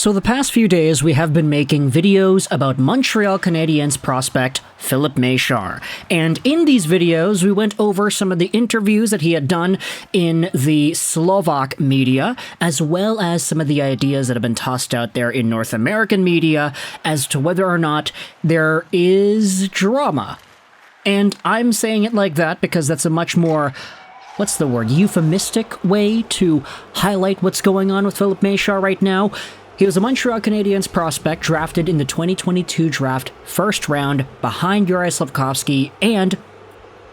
So the past few days, we have been making videos about Montreal Canadiens prospect Filip Mesar. And in these videos, we went over some of the interviews that he had done in the Slovak media, as well as some of the ideas that have been tossed out there in North American media as to whether or not there is drama. And I'm saying it like that because that's a much more, euphemistic way to highlight what's going on with Filip Mesar right now. He was a Montreal Canadiens prospect drafted in the 2022 draft first round behind Juraj Slafkovský, and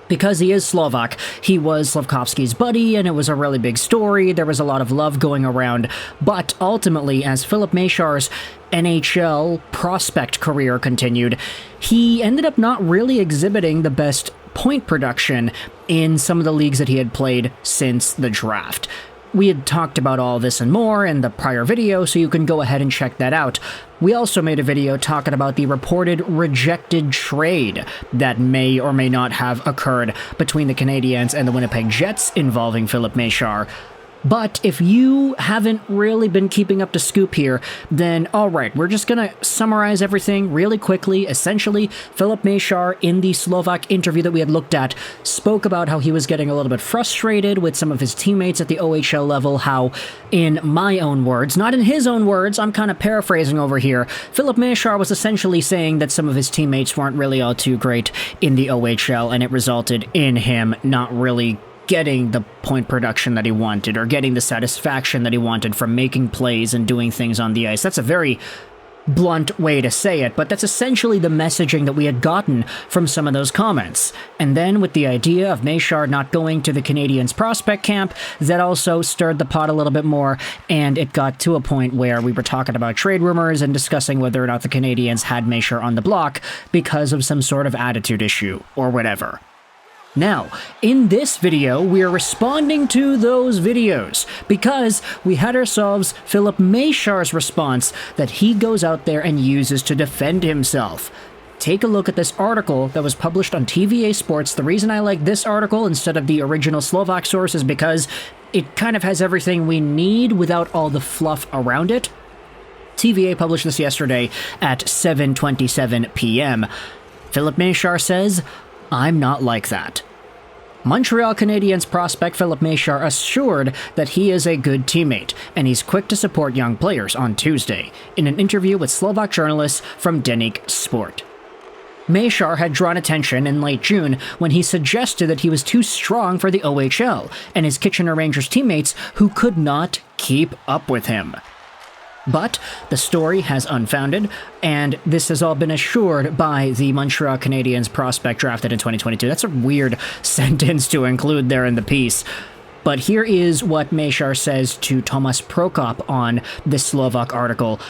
because he is Slovak, he was Slafkovsky's buddy, and it was a really big story. There was a lot of love going around, but ultimately, as Filip Mesar's NHL prospect career continued, he ended up not really exhibiting the best point production in some of the leagues that he had played since the draft. We had talked about all this and more in the prior video, so you can go ahead and check that out. We also made a video talking about the reported rejected trade that may or may not have occurred between the Canadiens and the Winnipeg Jets involving Filip Mesar. But if you haven't really been keeping up to scoop here, then alright, we're just gonna summarize everything really quickly. Essentially, Filip Mesar, in the Slovak interview that we had looked at, spoke about how he was getting a little bit frustrated with some of his teammates at the OHL level, how, in my own words, not in his own words, I'm kind of paraphrasing over here, Filip Mesar was essentially saying that some of his teammates weren't really all too great in the OHL, and it resulted in him not really getting the point production that he wanted, or getting the satisfaction that he wanted from making plays and doing things on the ice. That's a very blunt way to say it, but that's essentially the messaging that we had gotten from some of those comments. And then with the idea of Mesar not going to the Canadiens prospect camp, that also stirred the pot a little bit more, and it got to a point where we were talking about trade rumors and discussing whether or not the Canadiens had Mesar on the block because of some sort of attitude issue, or whatever. Now, in this video, we are responding to those videos because we had ourselves Filip Mesar's response that he goes out there and uses to defend himself. Take a look at this article that was published on TVA Sports. The reason I like this article instead of the original Slovak source is because it kind of has everything we need without all the fluff around it. TVA published this yesterday at 7:27 p.m. Filip Mesar says, "I'm not like that." Montreal Canadiens prospect Filip Mesar assured that he is a good teammate, and he's quick to support young players on Tuesday, in an interview with Slovak journalists from Deník Sport. Mesar had drawn attention in late June when he suggested that he was too strong for the OHL, and his Kitchener Rangers teammates who could not keep up with him. But the story has unfounded, and this has all been assured by the Montreal Canadiens prospect drafted in 2022. That's a weird sentence to include there in the piece. But here is what Mesar says to Tomas Prokop on this Slovak article.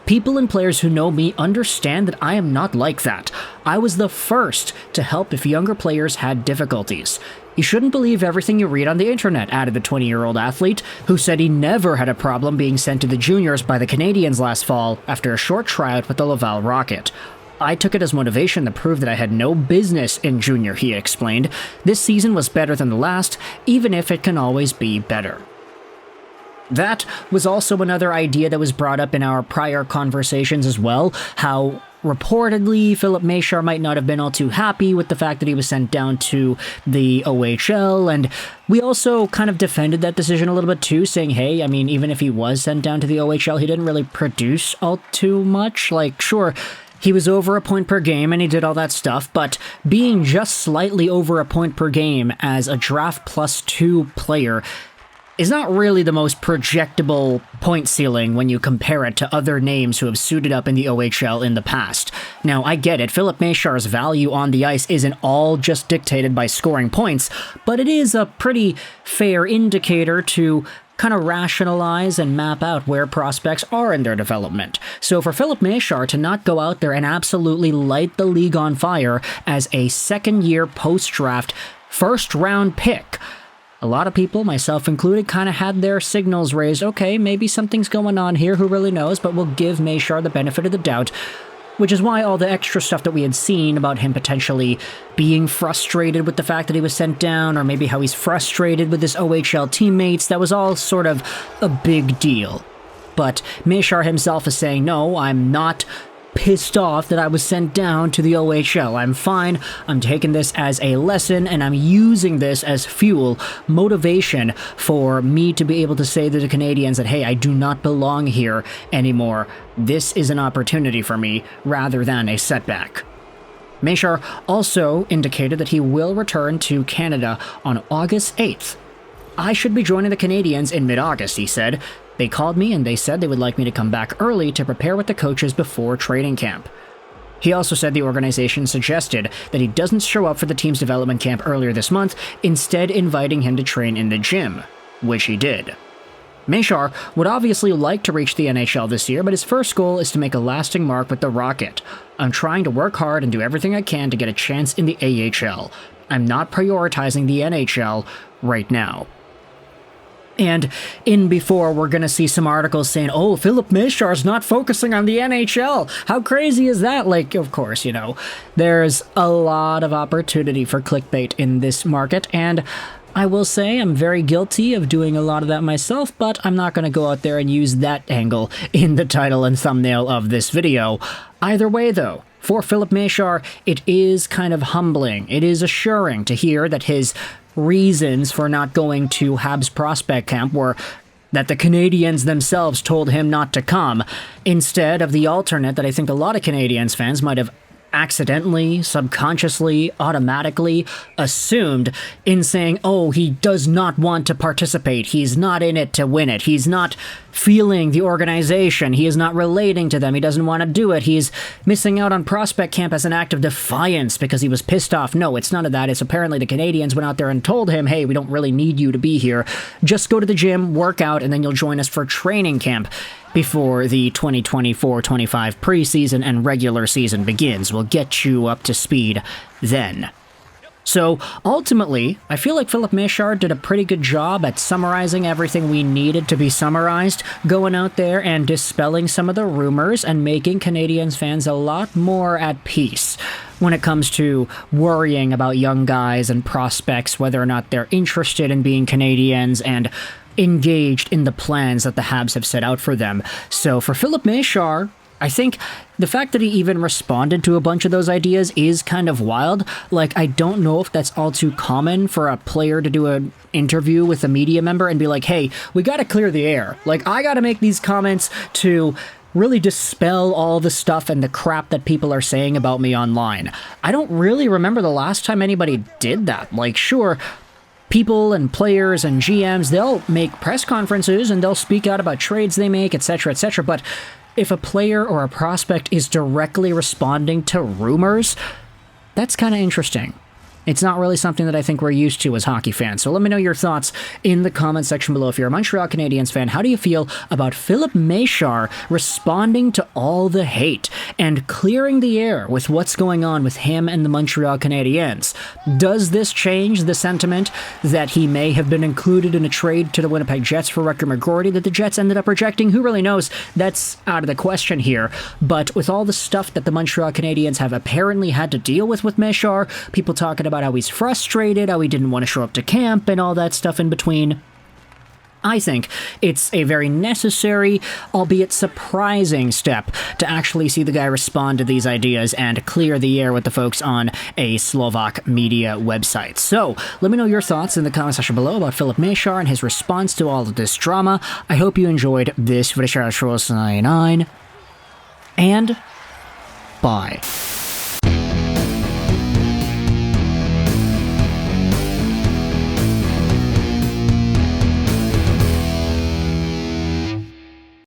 "People and players who know me understand that I am not like that. I was the first to help if younger players had difficulties. You shouldn't believe everything you read on the internet," added the 20-year-old athlete, who said he never had a problem being sent to the juniors by the Canadiens last fall after a short tryout with the Laval Rocket. "I took it as motivation to prove that I had no business in junior," he explained. "This season was better than the last, even if it can always be better." That was also another idea that was brought up in our prior conversations as well, how reportedly Filip Mesar might not have been all too happy with the fact that he was sent down to the OHL, and we also kind of defended that decision a little bit too, saying, hey, I mean, even if he was sent down to the OHL, he didn't really produce all too much. Like, sure, he was over a point per game and he did all that stuff, but being just slightly over a point per game as a draft +2 player is not really the most projectable point ceiling when you compare it to other names who have suited up in the OHL in the past. Now, I get it, Filip Mesar's value on the ice isn't all just dictated by scoring points, but it is a pretty fair indicator to kind of rationalize and map out where prospects are in their development. So for Filip Mesar to not go out there and absolutely light the league on fire as a second-year post-draft first-round pick, a lot of people, myself included, kind of had their signals raised. Okay, maybe something's going on here, who really knows, but we'll give Mesar the benefit of the doubt, which is why all the extra stuff that we had seen about him potentially being frustrated with the fact that he was sent down, or maybe how he's frustrated with his OHL teammates, that was all sort of a big deal. but Mesar himself is saying, no, I'm not pissed off that I was sent down to the OHL. I'm fine. I'm taking this as a lesson, and I'm using this as fuel, motivation for me to be able to say to the Canadiens that, hey, I do not belong here anymore. This is an opportunity for me rather than a setback. Mesar also indicated that he will return to Canada on August 8th. I should be joining the Canadiens in mid-August, he said. They called me and they said they would like me to come back early to prepare with the coaches before training camp. He also said the organization suggested that he doesn't show up for the team's development camp earlier this month, instead inviting him to train in the gym, which he did. Mesar would obviously like to reach the NHL this year, but his first goal is to make a lasting mark with the Rocket. I'm trying to work hard and do everything I can to get a chance in the AHL. I'm not prioritizing the NHL right now. And in before, we're going to see some articles saying, oh, Filip Mesar's not focusing on the NHL. How crazy is that? Like, of course, you know, there's a lot of opportunity for clickbait in this market. And I will say I'm very guilty of doing a lot of that myself, but I'm not going to go out there and use that angle in the title and thumbnail of this video. Either way, though, for Filip Mesar, it is kind of humbling. It is assuring to hear that his reasons for not going to Habs prospect camp were that the Canadiens themselves told him not to come, instead of the alternate that I think a lot of Canadiens fans might have accidentally, subconsciously, automatically assumed in saying, oh, he does not want to participate, he's not in it to win it, he's not feeling the organization, he is not relating to them, he doesn't want to do it, he's missing out on prospect camp as an act of defiance because he was pissed off. No, it's none of that. It's apparently the Canadiens went out there and told him, hey, we don't really need you to be here, just go to the gym, work out, and then you'll join us for training camp before the 2024-25 preseason and regular season begins. We'll get you up to speed then. So, ultimately, I feel like Filip Mesar did a pretty good job at summarizing everything we needed to be summarized, going out there and dispelling some of the rumors and making Canadiens fans a lot more at peace when it comes to worrying about young guys and prospects, whether or not they're interested in being Canadiens and engaged in the plans that the Habs have set out for them. So for Filip Mesar, I think the fact that he even responded to a bunch of those ideas is kind of wild. Like, I don't know if that's all too common for a player to do an interview with a media member and be like, hey, we gotta clear the air. Like, I gotta make these comments to really dispel all the stuff and the crap that people are saying about me online. I don't really remember the last time anybody did that. Like, sure, people and players and GMs, they'll make press conferences and they'll speak out about trades they make, etc., etc., but if a player or a prospect is directly responding to rumors, that's kind of interesting. It's not really something that I think we're used to as hockey fans. So let me know your thoughts in the comment section below. If you're a Montreal Canadiens fan, how do you feel about Filip Mesar responding to all the hate and clearing the air with what's going on with him and the Montreal Canadiens? Does this change the sentiment that he may have been included in a trade to the Winnipeg Jets for Rector McGroarty that the Jets ended up rejecting? Who really knows? That's out of the question here. But with all the stuff that the Montreal Canadiens have apparently had to deal with Mesar, people talking about how he's frustrated, how he didn't want to show up to camp, and all that stuff in between, I think it's a very necessary, albeit surprising step to actually see the guy respond to these ideas and clear the air with the folks on a Slovak media website. So, let me know your thoughts in the comment section below about Filip Mesar and his response to all of this drama. I hope you enjoyed this video, and bye.